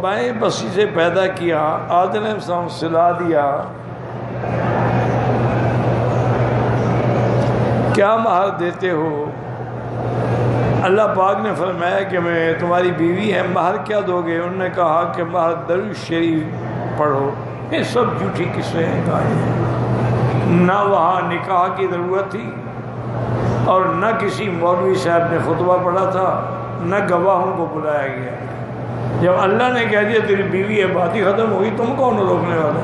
بائیں بسی سے پیدا کیا، آدم علیہ السلام سلا دیا، کیا مہر دیتے ہو؟ اللہ پاک نے فرمایا کہ میں تمہاری بیوی ہے، مہر کیا دو گے؟ انہوں نے کہا کہ مہر درود شریف پڑھو۔ یہ سب جھوٹی قصے ہیں، نہ وہاں نکاح کی ضرورت تھی اور نہ کسی مولوی صاحب نے خطبہ پڑھا تھا، نہ گواہوں کو بلایا گیا۔ جب اللہ نے کہہ دیا تیری بیوی ہے، بات ہی ختم ہوگی، تم کون ہو روکنے والا؟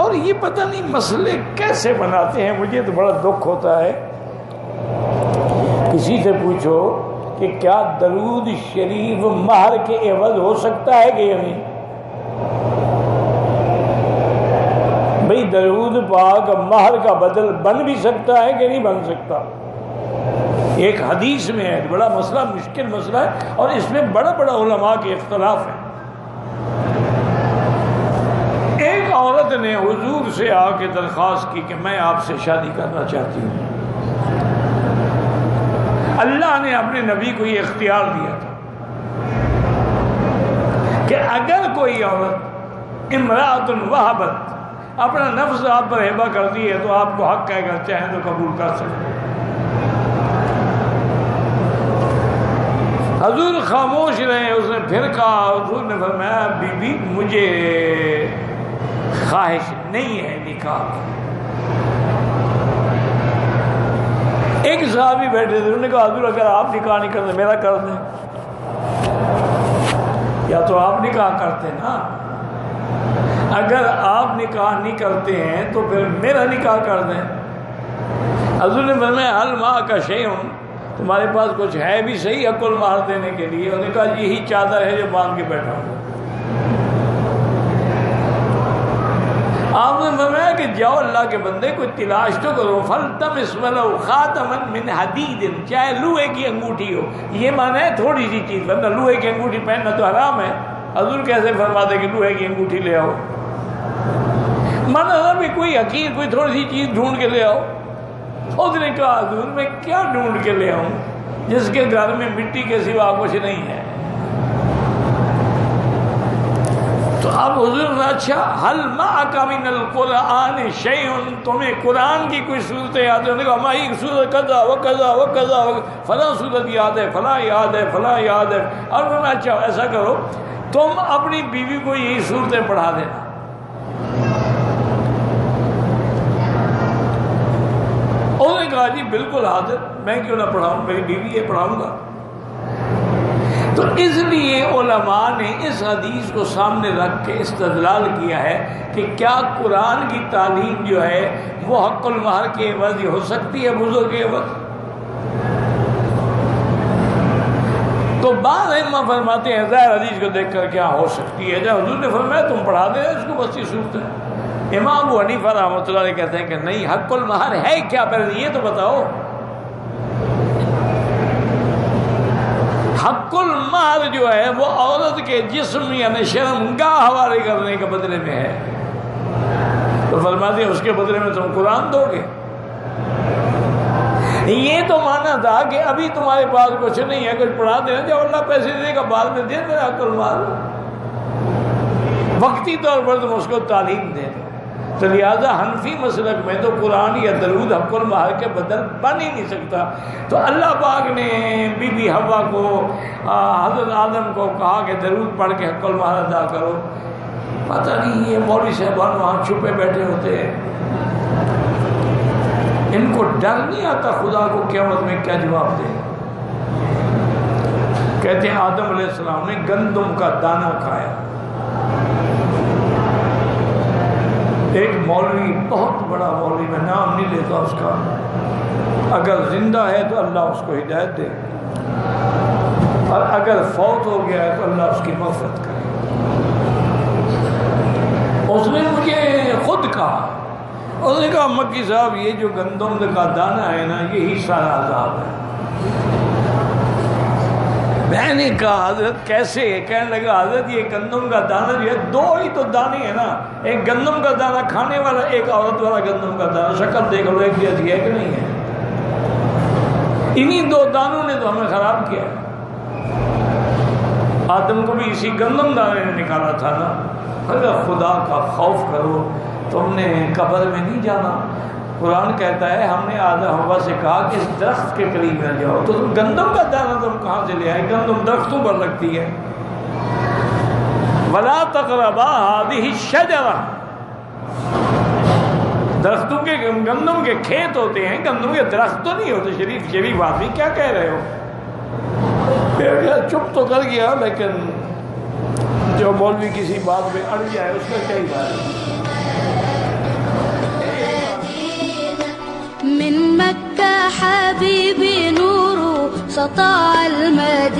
اور یہ پتہ نہیں مسئلے کیسے بناتے ہیں، مجھے تو بڑا دکھ ہوتا ہے۔ کسی سے پوچھو کہ کیا درود شریف مہر کے عوض ہو سکتا ہے کہ نہیں؟ بھئی درود پاک مہر کا بدل بن بھی سکتا ہے کہ نہیں بن سکتا؟ ایک حدیث میں ہے، بڑا مسئلہ، مشکل مسئلہ ہے، اور اس میں بڑا بڑا علماء کے اختلاف ہے۔ ایک عورت نے حضور سے آ کے درخواست کی کہ میں آپ سے شادی کرنا چاہتی ہوں۔ اللہ نے اپنے نبی کو یہ اختیار دیا تھا کہ اگر کوئی عورت امرأۃ وہبت اپنا نفس آپ پر ہبہ کرتی ہے تو آپ کو حق ہے، اگر چاہیں تو قبول کر سکتے ہیں۔ حضور خاموش رہے، اس نے پھر کہا، حضور نے فرمایا بی بی مجھے خواہش نہیں ہے نکاح۔ ایک صحابی بیٹھے تھے، انہوں نے کہا حضور اگر آپ نکاح نہیں کرتے میرا کر دیں۔ یا تو آپ نکاح کرتے نا، اگر آپ نکاح نہیں کرتے ہیں تو پھر میرا نکاح کر دیں۔ حضور نے فرمایا حل ماء کا شیء، تمہارے پاس کچھ ہے بھی صحیح حق المہر دینے کے لیے؟ انہوں نے کہا یہی چادر ہے جو باندھ کے بیٹھا ہوں۔ آپ نے فرمایا کہ جاؤ اللہ کے بندے کوئی تلاش تو کرو، فَلْتَمِسْ وَلَوْ خَاتَمًا مِنْ حَدِيدٍ، چاہے لوہے کی انگوٹھی ہو۔ یہ معنی ہے تھوڑی سی چیز، ورنہ لوہے کی انگوٹھی پہننا تو حرام ہے۔ حضور کیسے فرماتے کہ لوہے کی انگوٹھی لے آؤ؟ مانا بھی کوئی حقیر کوئی تھوڑی سی چیز ڈھونڈ کے لے آؤ۔ اس نے کہا حضور میں کیا ڈھونڈ کے لے آؤں جس کے گھر میں مٹی کے سوا کچھ نہیں ہے؟ تو اب حضور نے اچھا حل معک من القرآن شیء، تمہیں قرآن کی کوئی صورت یاد ہے؟ انہوں نے کہا ہماری صورت قضا و قضا و قضا، فلاں صورت یاد ہے، فلاں یاد ہے، فلاں یاد ہے۔ اور انہوں نے اچھا ایسا کرو تم اپنی بیوی کو یہی صورتیں پڑھا دینا۔ انہوں نے کہا جی بالکل حاضر، میں کیوں نہ پڑھاؤں، میری بیوی ہے پڑھاؤں گا۔ تو اس لیے علماء نے اس حدیث کو سامنے رکھ کے استدلال کیا ہے کہ کیا قرآن کی تعلیم جو ہے وہ حق المہر کے عوض ہو سکتی ہے بزرگ کے عوض؟ تو بعض ائمہ فرماتے ہیں ظاہر حدیث کو دیکھ کر کیا ہو سکتی ہے، جب حضور نے فرمایا تم پڑھا دیں اس کو بس یہ صورت ہے۔ امام ابو حنیفہ رحمۃ اللہ علیہ کہتے ہیں کہ نہیں، حق المہر ہے کیا، پہلے یہ تو بتاؤ۔ حق المہر جو ہے وہ عورت کے جسم یعنی شرمگاہ حوالے کرنے کے بدلے میں ہے، تو فرماتے ہیں اس کے بدلے میں تم قرآن دو گے۔ یہ تو مانا تھا کہ ابھی تمہارے پاس کچھ نہیں ہے، کچھ پڑھا دینا، جب اللہ پیسے دے گا بعد میں دے دینا حق المہر، وقتی طور پر تم اس کو تعلیم دے دو۔ تو لہٰذا حنفی مسلک میں تو قرآن یا درود حق المہر کے بدل بن ہی نہیں سکتا۔ تو اللہ پاک نے بی بی حوا کو، حضرت آدم کو کہا کہ درود پڑھ کے حق المہر ادا کرو۔ پتہ نہیں یہ مولوی صاحبان وہاں چھپے بیٹھے ہوتے ہیں، ان کو ڈر نہیں آتا خدا کو قیامت میں کیا جواب دے۔ کہتے ہیں آدم علیہ السلام نے گندم کا دانہ کھایا۔ ایک مولوی، بہت بڑا مولوی، میں نام نہیں لیتا اس کا، اگر زندہ ہے تو اللہ اس کو ہدایت دے، اور اگر فوت ہو گیا ہے تو اللہ اس کی مغفرت کرے۔ اس نے مجھے خود کہا، اس نے کہا مکی صاحب یہ جو گندم کا دانہ ہے نا یہی سارا عذاب ہے۔ میں نے کہا حضرت کیسے؟ کہنے لگا حضرت یہ گندم کا دانہ جو ہے دو ہی تو دانے ہیں نا، ایک گندم کا دانہ کھانے والا، ایک عورت والا گندم کا دانہ، شکل دیکھ لو ایک جیسی ہے کہ نہیں ہے؟ انہی دو دانوں نے تو ہمیں خراب کیا ہے۔ آدم کو بھی اسی گندم دانے نے نکالا تھا نا. اگر خدا کا خوف کرو تم نے قبر میں نہیں جانا. قرآن کہتا ہے ہم نے آدم حوا سے کہا کہ اس درخت کے قریب نہ جاؤ, تو تم گندم کا دانہ تم کہاں سے لے آئے؟ گندم درختوں پر لگتی ہے. وَلَا تَقْرَبَا هَٰذِهِ الشَّجَرَةَ, درختوں کے گندم کے کھیت ہوتے ہیں, گندم کے درخت تو نہیں ہوتے. شریف آدمی کیا کہہ رہے ہو؟ چپ تو کر گیا, لیکن جو مولوی کسی بات میں اڑ جائے اس کا کیا ہی بات ہے. من مكة حبيبي نور سطع المدينة